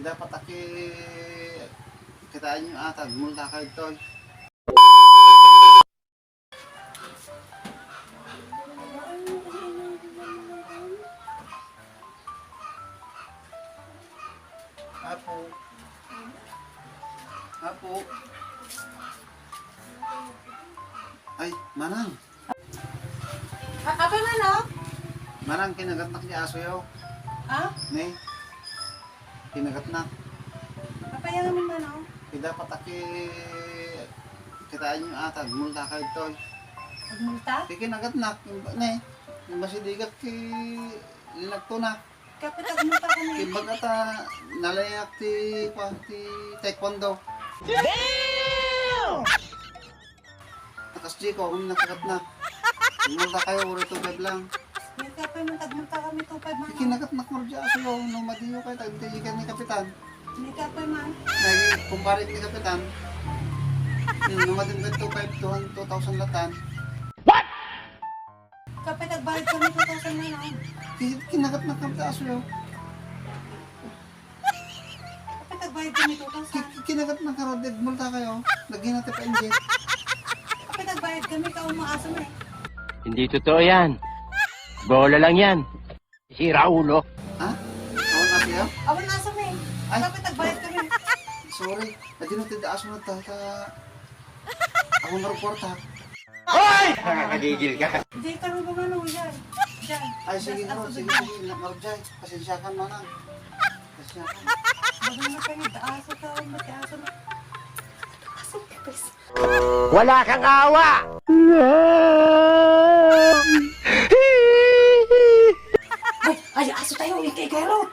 dapat aki kitaan nyo atag multa kayo tol. Apo. Apo. Ay, manang. Apa man, no? Manang kinagatnak niya aso yaw. Ha? Ne. Kinagatnak. Apa yan naman man, no? Dapat aki kitaan nyo atag multa kayo tol. Pagmulta? Kinagatnak. Ne. Yung masidigat ki linagtunak. Kapit agmulta ka na. Kimbag ata nalayak ti taekwondo. Takas Jiko, kung nakagatnak. Multa kayo, uri 2.5 lang. May kapay man, tagmulta kami 2.5 man. Kinagatnak mo dyan aso yun, nung madiyo kayo, tagtigigan ni Kapitan. May kapay man. Kumparit ni Kapitan. Nung madiyo kayo 2,000 latan. Kapit agbayad kami 2,000 man, no? Kinagatnak kami aso yun. Kapit agbayad kami 2,000. Kinagatnak ka rin, multa kayo. Lagyan natin pa inject. Kapit agbayad kami, kaumaasa mo eh. Hindi totoo yan. Bola lang yan. Sira ulo. Ha? Awan na siya? Awan nasa mo eh. Ay. Kapit agbayad kami. Sorry, lagyan natin da aso na ta. Ako nga Hoy! Nakakagigil ka. Hindi ka rin ba no, yan. Diyan. Ay, sige Das nga, aso sige, dyan. sige, Marjay. Pasensya ka manang. Pasensya ka. Bago na kayo, aso ka, mati aso na. Aso ka, pes. Wala kang awa! Ay, aso tayo, ikay kayo.